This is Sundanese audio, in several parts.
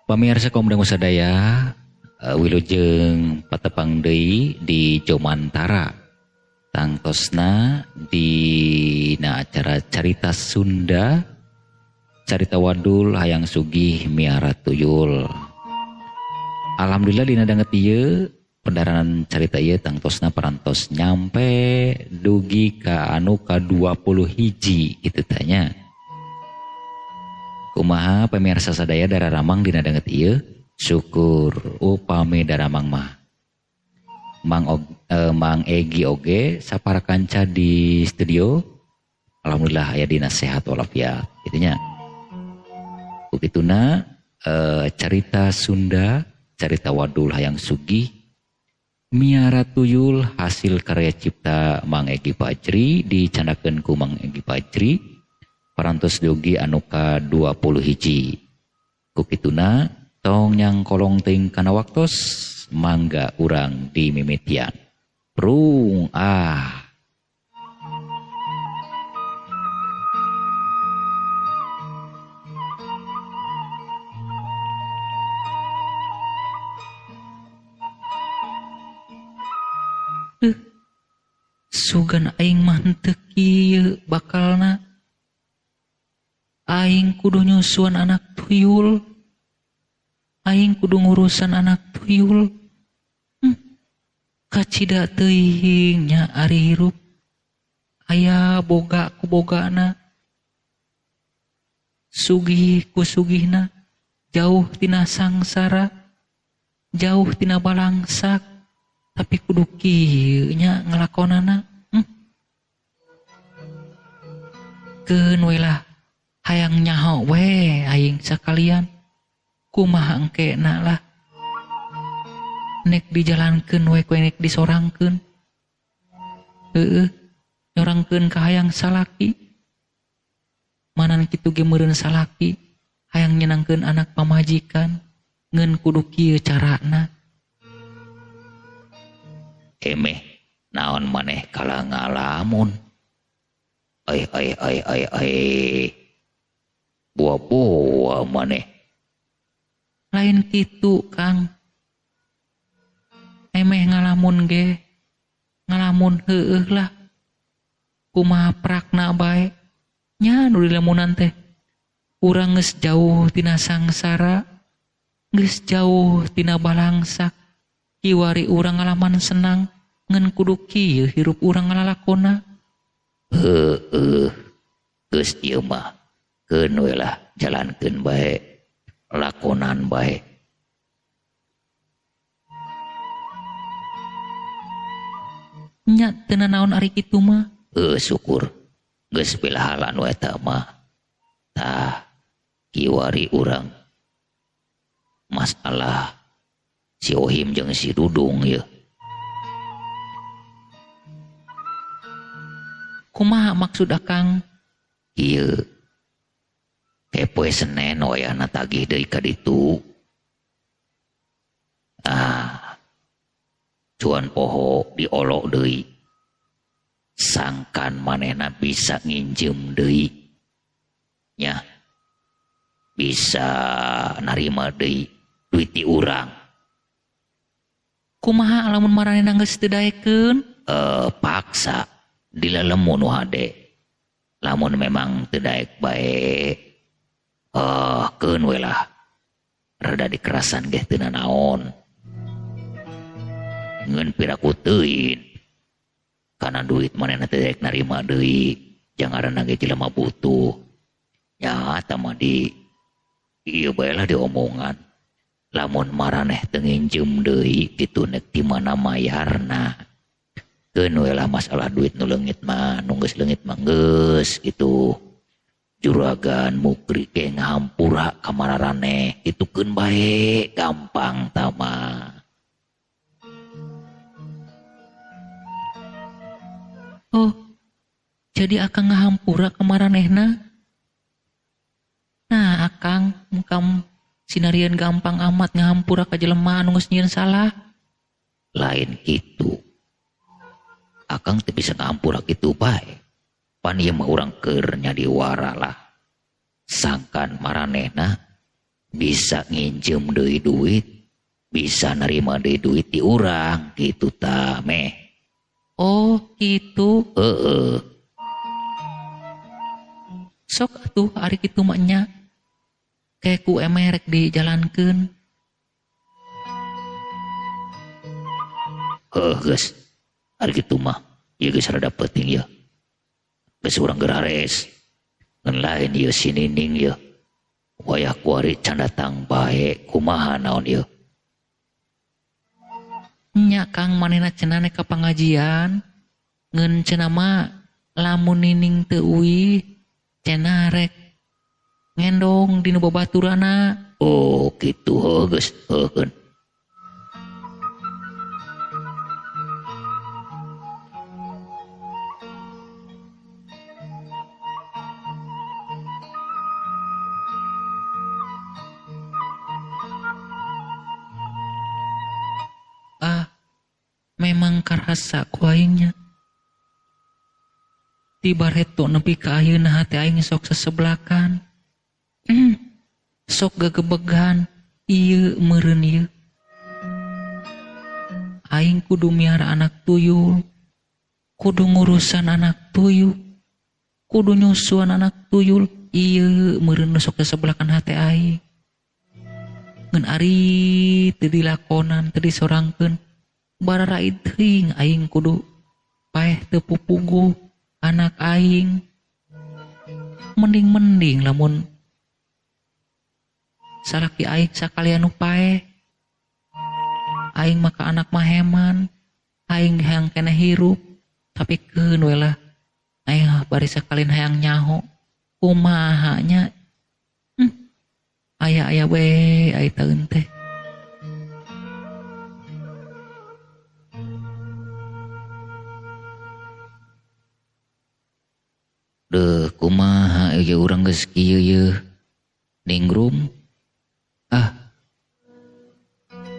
Pamirsa kaum dangu sadaya, wilujeng patepang deui di Jomantara. Tangtosna di acara carita Sunda, carita wadul hayang sugih miara tuyul. Alhamdulillah dina danget ieu pendaranan carita ieu tangtosna parantos nyampe dugi ka anu ka 20 hiji kitu tanya. Kumaha pamirsa sadaya dararamang dina danget ieu? Syukur upami daramang mah. Mang Egi oge sapara kanca di studio. Alhamdulillah aya dina sehat walafiat kitu nya. Begituna carita Sunda, carita wadul hayang sugih miara tuyul hasil karya cipta Mang Egi Fajri dicandakeun ku Mang Egi Fajri. Parantos dugi anu ka 20 hiji. Kukituna tong nyang kolong ting kana waktos mangga urang di mimitian. Prung Sugan aing mah henteu kieu bakalna. Aing kudu nyusuan anak tuyul. Aing kudu ngurusan anak tuyul. Kacida teuing nya ari hirup. Aya boga ku bogana. Sugih ku sugihna. Jauh tina sangsara. Jauh tina balangsak. Tapi kudu kieu nya ngalakonana. Keun we lah. Hayang nyaho we aing sakalian. Kumaha engkena lah. Nek dijalankeun we ku nek disorangkeun. Nyorangkeun ka hayang salaki. Manan kitu ge meureun salaki hayang nyenangkeun anak pamajikan. Ngeun kudu kieu carana. emeh naon maneh kala ngalamun. Buah-buah maneh. Lain kitu Kang. Emeh ngalamun ge. Ngalamun heueuh lah. Kumaha prakna bae. Nya nu dilamunan teh. Urang geus jauh tina sangsara. Geus jauh tina balangsak. Kiwari urang ngalaman senang. Ngan kudu kieu hirup urang ngalalakonna. Geus ieu mah keun we lah jalankeun bae, lakonan bae. Nya teu naon ari kitu mah. Syukur geus pilahalan we eta mah. Tah kiwari urang masalah si Ohim jeung si Dudung ye. Kumaha maksud akang? Ieu poe Senen wayahna tagih deui ka ditu. Cuan poho diolok deui. Sangkan manehna bisa nginjem deui. Nya bisa narima deui duit ti urang. Kumaha lamun maranehna geus teu daekeun? Paksa dilelemun nu hade. Lamun memang teu daek bae, keun we lah. Rada dikerasan ge teu naon. Ngeun piraku teuin. Kana duit manehna teu daek narima deui. Jangaranna ge jelema butuh. Nya eta mah di ieu bae lah diomongan. Lamun maraneh teu nginjem deui kitu nek di mana mayarna. Keun we lah masalah duit nu leungit mah, nu geus leungit mah geus kitu. Juragan mukri ge ngahampura ka mararaneh, kitu keun bae, gampang tah mah. Oh, jadi akang ngahampura ka maranehna? Nah, akang mungkam sinarieun gampang amat ngahampura ka jelema anu geus nyieun salah. Lain kitu. Akang teu bisa ngahampura kitu bae. Pan ieu mah urang keur nyadi wara lah. Sangkan maranehna bisa nginjem deui duit, bisa nerima deui duit di urang gitu ta meh. Oh gitu. Heeh. Sok atuh ari kitu mah nya. Kayak ku emerek dijalankeun. Geus. Ari kitu mah ieu geus rada penting ya. Geus urang gerares. Ngan lain ieu si Nining ya. Wayah kuari can datang bae kumaha naon ieu. Nya Kang manehna cenah ka pangajian. Ngeun cenah mah lamun Nining teu uih cenah rek ngendong dinu babaturana. Oh gitu geus heukeun. Memang karasa ku aingnya. Tiba reto nepi ka ayeuna hati aing sok seseblakan. Sok gegebegan ieu meureun ieu. Aing kudu miara anak tuyul, kudu ngurusan anak tuyul, kudu nyusuan anak tuyul. Ieu meureun sok seseblakan hati aing. Ngan ari teu dilakonan, teu disorangkeun. Bararaid teuing aing kudu paeh teu pupuguh anak aing. Mending lamun salaki aing sakalian nu paeh. Aing maka anak maheman, aing hayang kena hirup, tapi keun we lah aing bari sakalian hayang nyaho. Kumaha nya? Aya we ai taeun teh. Deuh kumaha ieu urang geus kieu yeuh. Ningrum.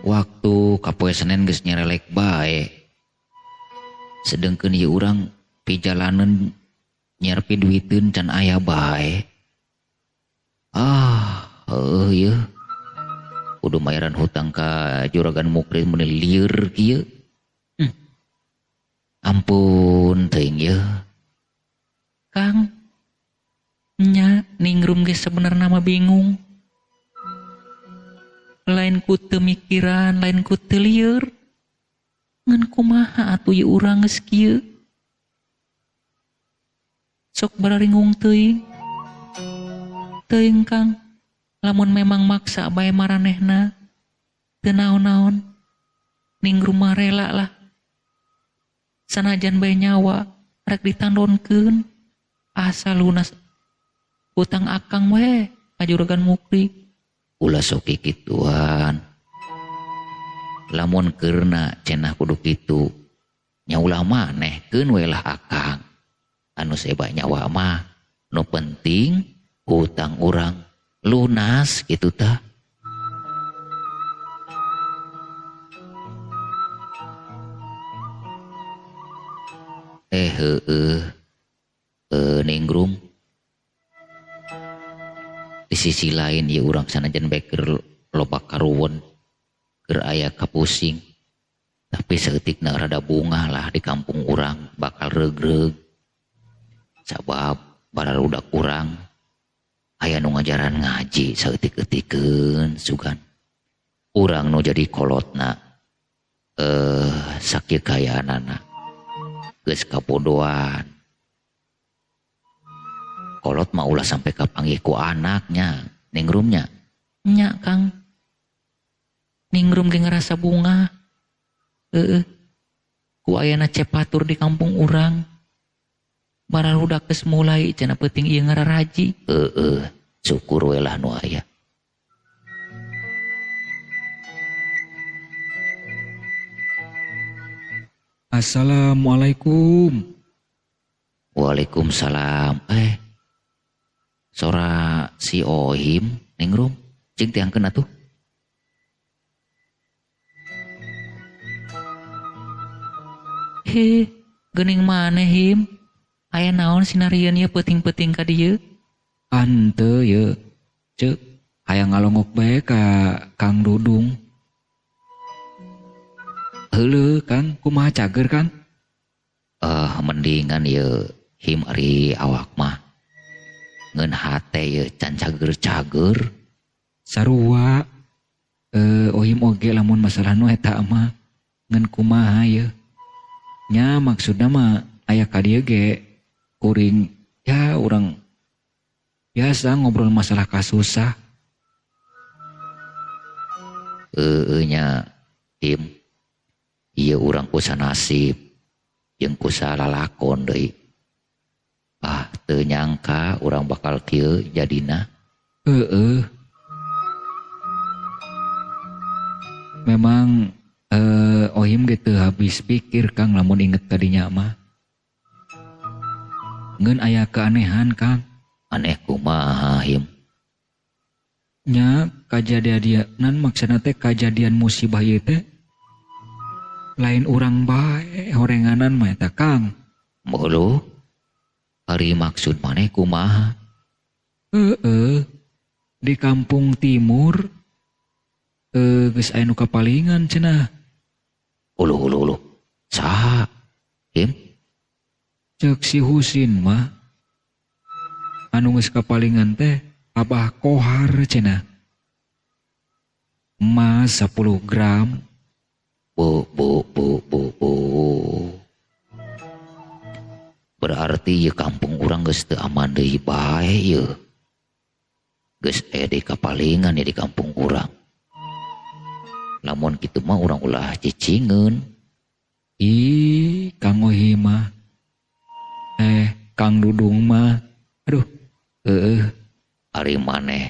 Waktu kapoe Senen geus nyerelek bae. Sedengkeun ieu urang pijalaneun nyerpi duiteun can aya bae. Ieu kudu mayaran hutang ka juragan Mukri mun lieur kieu. Ampun teuing yeuh. Kang, nya Ningrum ge sebenarnya mah bingung. Lain ku teu mikiran, lain ku teu lieur. Ngan kumaha atuh ieu urang geus kieu? Sok bararingung teuing. Teuing Kang, lamun memang maksa bae maranehna, teu naon-naon. Ningrum mah rela lah. Sanajan bae nyawa rek ditandonkeun. Asal lunas hutang akang we ka juragan Mukri. Ulah sok kituan. Lamun keurna cenah kudu kitu. Nya ulah manehkeun we lah akang. Anu seba nyawa mah nu penting hutang urang lunas kitu tah. Ningrum. Di sisi lain ya urang sanajan bae keur loba karuwen, keur aya kapusing, tapi saeutikna rada bungah lah di kampung urang bakal regreg. Sabab bararudak urang aya nu ngajaran ngaji saeutik-eutikeun sugan. Urang nu jadi kolotna sakieu kayaanana geus kabodohan. Kolot mah ulah sampai kapanggih ku anaknya, Ningrumnya. Nya Kang, Ningrum ge ngerasa bunga. Ku ayana cepatur di kampung urang. Bararudak geus mulai cenah peuting ieu ngararaji. Syukur we lah nu aya. Assalamualaikum. Waalaikumsalam. Sora si Ohim, Ningrum, cing tiangkeun atuh. Geuning maneh Him? Aya naon sinarieun ieu peuting-peuting ka dieu? Hanteu ye, ceuk hayang ngalongok bae ka Kang Dudung. Heuleuh Kang, kumaha cager Kang? Mendingan ye him ari awak mah ngeun hate ye can cager-cager. Sarua ohim oge lamun masalah nu eta mah ngeun kumaha ye. Nya maksudna mah aya ka dieu ge kuring ya urang biasa ngobrol masalah kasusah. Nya tim ieu urang kusa nasib jeung kusa lalakon deui. Teu nyangka urang bakal kieu jadina. Memang ohim gitu habis pikir Kang lamun inget tadinya mah. Ngeun aya keanehan Kang. Aneh kumaha him? Nya kajadianan maksudna teh kajadian musibah ieu teh lain urang bae horenganan mah eta Kang. Mulu ari maksud maneh kumaha? Di kampung timur geus aya nu kapalingan cenah. Uluh. Saha? Him? Cek si Husin mah anu geus kapalingan teh Abah Kohar cenah. Emas 10 gram. Bu. Berarti ye kampung urang geus teu aman deui bae ye. Geus di kapalingan ya di kampung urang. Lamun kitu mah urang ulah cicingeun. Kang Ohim mah. Kang Dudung mah. Aduh. Ari maneh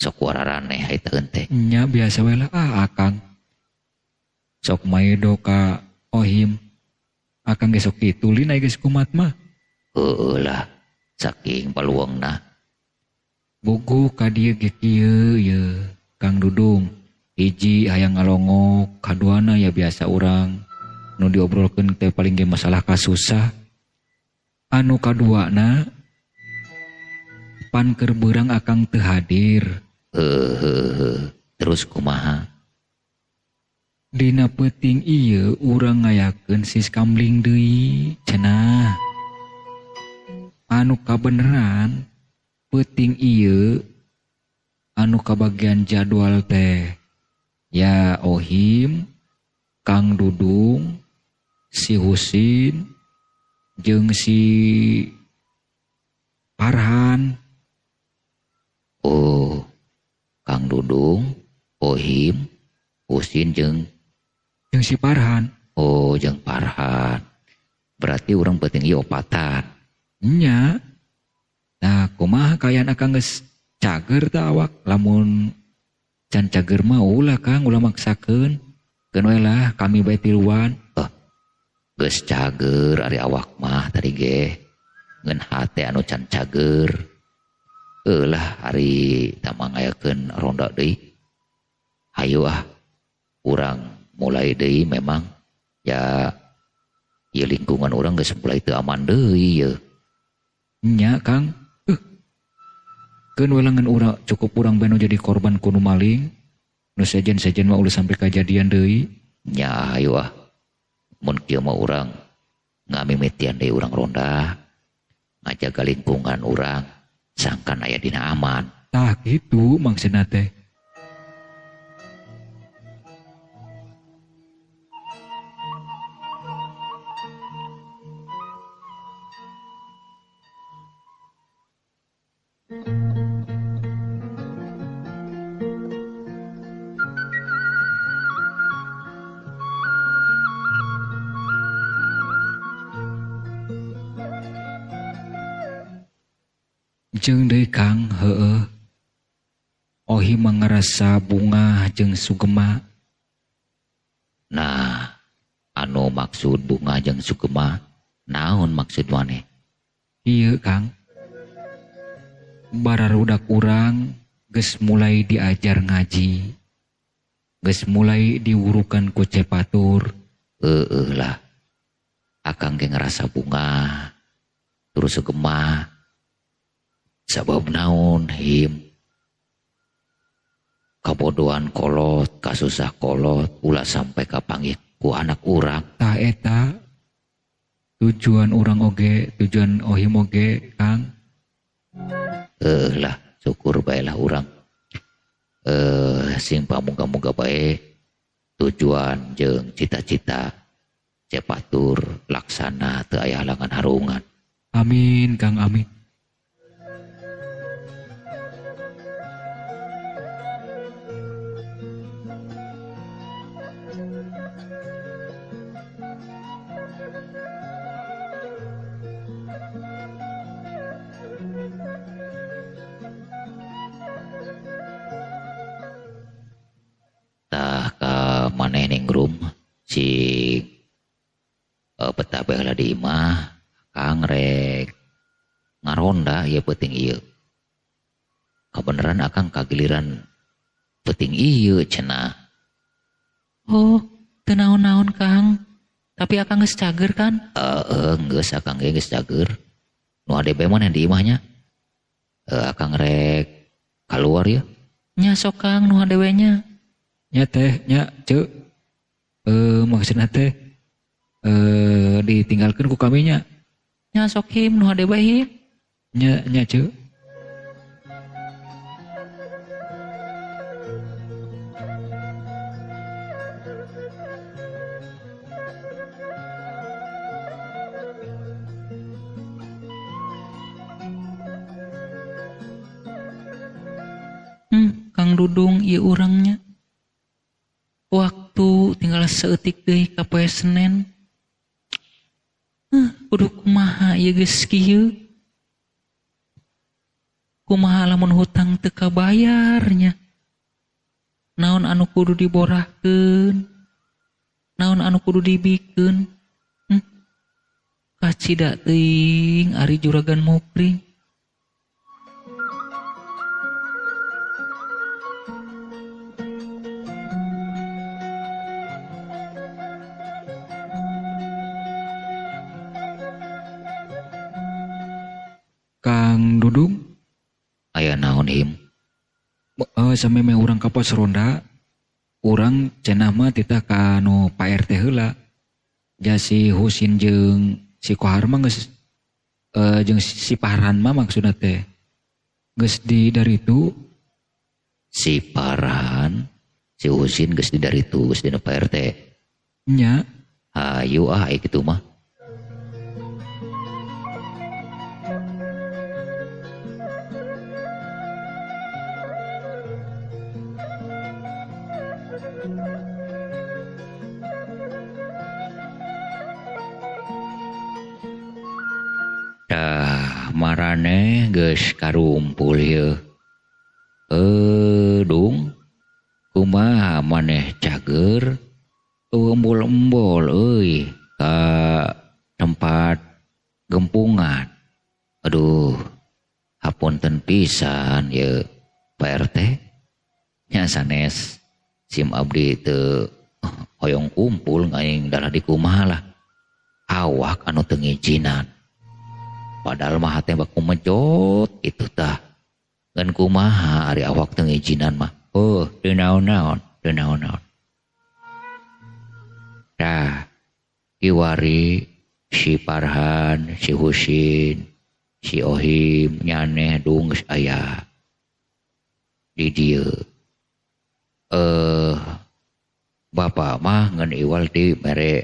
sok wararaneh eta teh. Nya biasa we lah Akang. Sok maedo ka Ohim. Akang ge sok kitulin aya geus kumat mah. Lah saking paluangna. Bogo ka dieu ge kieu ye Kang Dudung. Hiji hayang ngalongok, kaduana ya biasa urang nu diobrolkeun teh paling ge masalah kasusah. Anu kaduana pan keur beurang Akang teu hadir. Terus kumaha? Dina peuting ieu urang ngayakeun sis kamling deui cenah. Anu kabeneran peuting ieu anu kabagian jadwal teh ya Ohim, Kang Dudung, si Husin, jeung si Farhan. Kang Dudung, Ohim, Husin jeung si Farhan. Jeung Farhan. Berarti urang peuting ieu opatan. Nya. Nah, kumaha kayaan Akang geus cager teh awak lamun can cager mah ulah Kang ulah maksakeun. Keun we lah kami bae tiluan. Geus cager ari awak mah tadi ge. Ngeun hate anu can cager. Lah ari tamang ngayakeun ronda deui. Hayu urang mulai deui memang ya ieu lingkungan urang geus mulai teu aman deui ye. Nya Kang. Keun we ngan urang cukup urang bae nu jadi korban kuno maling. Nu sejen-sejen mah ulah sampai kajadian deui. Nya hayu mun kieu mah urang ngamimitian deui urang ronda. Ngajaga lingkungan urang sangkan aya dina aman. Tah kitu maksudna teh. Jeung deui Kang, Ohim ngarasa Bunga jeung Sugema. Nah, anu maksud Bunga jeung Sugema, naon maksud maneh? Ieu Kang. Bararudak urang geus mulai diajar ngaji. Geus mulai diwurukan ku Cepatur. Lah. Akang ge ngarasa Bunga. Terus Sugema. Sabab naon Him? kabodohan kolot, kasusah kolot, ulah sampai kapanggih ku anak urang. Tah eta tujuan orang oge, tujuan ohim oge Kang. Lah syukur baiklah urang. Sing pamuga-muga bae tujuan jeung cita-cita cepatur laksana teu aya halangan harungan. Amin Kang, amin. Tah ka maneh ning rum si betah bae di imah Kang rek ngaronda ya penting ieu. Kabeneran akang kagiliran penting ieu cenah. Oh, teu naon-naon Kang. Tapi akang geus cager kan? Geus akang ge geus cager. Nu ade bae maneh di imahnya. Akang rek keluar ya. Nya sok Kang nu hadewe nya. Nya teh, nya ceuk. Maksudna teh ditinggalkeun ku kami nya. Nya sok him nu hadewe him. Nya ceuk. Kang Dudung ieu urangnya. Waktu tinggal seeutik deui ka poe Senen. Kudu kumaha ieu geus kieu? Kumaha lamun hutang teu kabayarnya? Naon anu kudu diborahkeun? Naon anu kudu dibikeun? Kacida teuing ari juragan Mupring. Kang Dudung, Aya naon him? sameme urang ka pos ronda, urang cenah mah titah ka nu Pak RT heula. Ja si Husin jeung si Kohar mah geus jeung si Parhan mah maksudna teh geus di dari itu. Si Parhan, si Husin geus di dari itu, geus dina Pak RT. Nya, Hayu kitu mah. Marane geus karumpul ieu. Dung, kumaha maneh cager embol-embol euy ka tempat gempungan. Aduh, hapunten pisan ieu Pak RT. Nya sanes sim abdi teu hoyong kumpul ngaing dalah di kumaha lah. Awak anu teu ngijinan. Padahal mah teh baku mejot itu tah. Ngan kumaha ari awak teu ngijinan mah. Teu naon-naon, teu naon-naon. Tah, kiwari si Parhan, si Husin, si Ohim, nyaneh dung geus aya di dieu. Bapak mah ngan iwal ti mere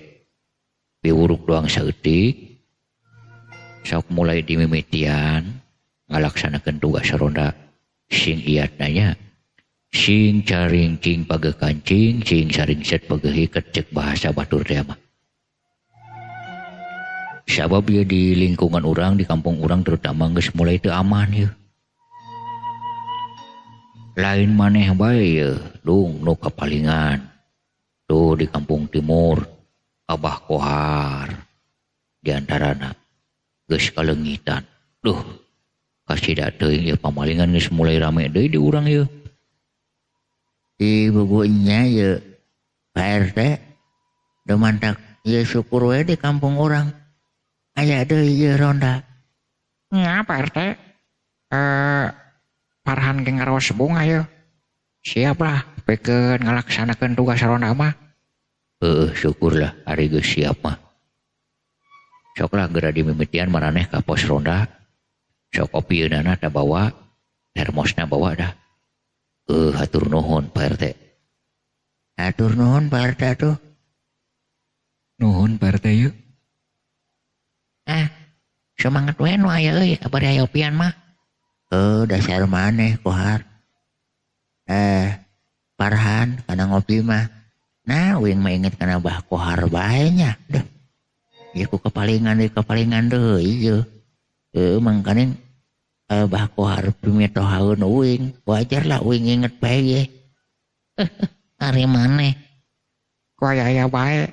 piwuruk doang saeutik. Sok mulai dimimitian ngalaksanakeun tugas ronda sing iatnanya sing caring cing pagekancing sing saring set pagehiket cek bahasa batur teh mah. Sabab ieu di lingkungan urang di kampung urang terutama geus mulai teu aman ieu. Lain maneh bae ieu dung nu kapalingan. Tuh di kampung timur Abah Kohar di antarana geus kalengitan. Duh, kasida teuing ieu pamalingan geus mulai rame deui di urang ieu. Di bubunya ieu Pak RT demantak ieu syukur we di kampung urang. Aya deui ieu ronda. Nya Pak RT. Parhan ge ngaraos bunga ieu. Siap lah, pikeun ngalaksanakeun tugas ronda mah. Syukurlah ari geus siap mah. Sok lah geura dimimitian maraneh ka pos ronda. Sok opieunana teh bawa, termosna bawa dah. Hatur nuhun Pak RT. Hatur nuhun Pak RT tuh. Nuhun Pak RT yeuh. Semangat we nu aya euy, abari aya opian mah. Dasar maneh kohar. Parhan kana ngopi mah. Nah, uing mah inget kana bah kohar bae nya. Duh. Ieu ku kapalingan deui ieu. Mangkane bah kohar pimitohaeun uing. Wajar lah uing inget bae ye. Ari maneh. Ku aya bae.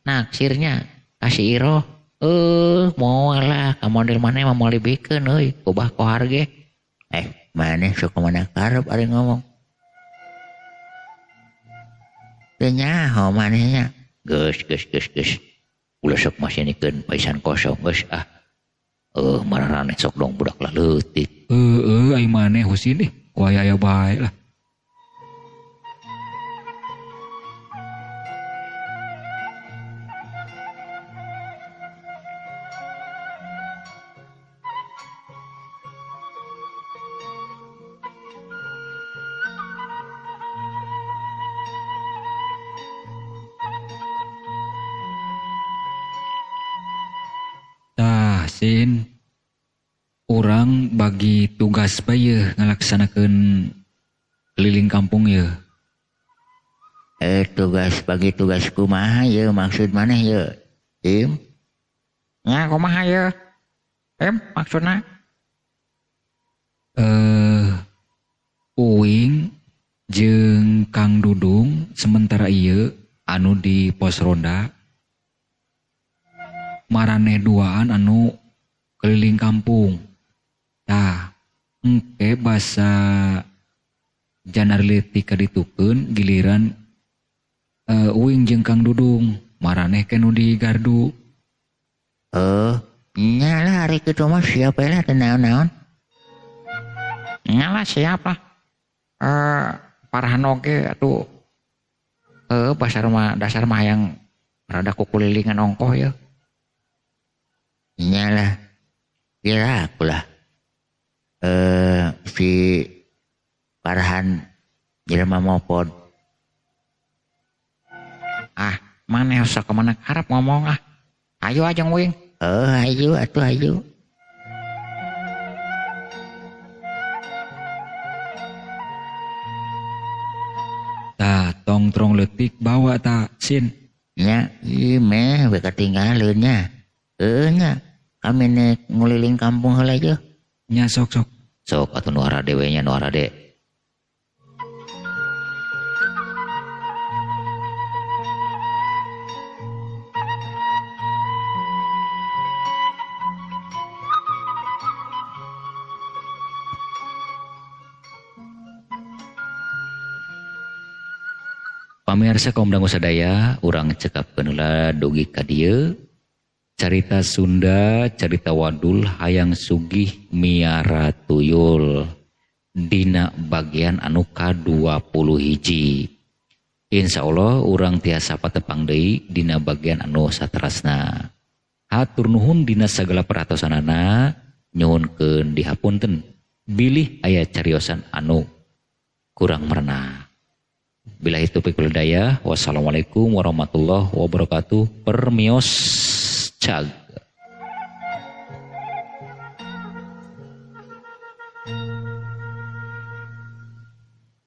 Naksirnya kasih Iro. Moal lah ka model maneh mah moal dibikeun euy ku bah kohar ge. Maneh sok kemana karep ari ngomong. Teu nyaho manehnya. Geus. Ulah sok masinikeun paisan kosong geus ah. Mararaneh sok dong budak lah leutik. Ai maneh Husin deh. Ku aya bae lah. Sin, orang bagi tugas bae ngalaksanakeun keliling kampung ye. Bagi tugas kumaha ye maksud maneh ye? Im? Nya kumaha ye? Maksudna? Uing jeung Kang Dudung sementara ieu anu di pos ronda. Maraneh duaan anu keliling kampung. Tah, engke basa janar leutik kaditukeun giliran uing jeung Kang Dudung. Maraneh ke nu di gardu. Nya lah hari kitu mah siap lah teu naon-naon. Nya lah siap lah. Parahan oge atuh. Dasar mah yang rada kukulilingan ongkoh ya. Nyalah, kira aku lah. Si Farhan jelema mopod. Maneh usah kemana karep ngomong ah. Ayo aja nguing. Ayo atuh ayo. Tah, tongtrong leutik bawa tak Sin. Nya, meh we katinggalieun nya. Nya. Kami nek nguliling kampung heula aja. Nya sok. Sok atuh nu arade we nya nu arade. Pamirsa kaum dangu sadaya, urang cekapkeun heula dugi ka dieu. Carita Sunda, carita Wadul hayang sugih miara tuyul dina bagian anu ka-21. Insyaallah urang tiasa patepang deui dina bagian anu saterasna. Hatur nuhun dina sagala peratosanana, nyuhunkeun dihapunten. Bilih aya cariosan anu kurang merna. Billahi taufiq wal hidayah. Wassalamualaikum warahmatullahi wabarakatuh. Permios Chag.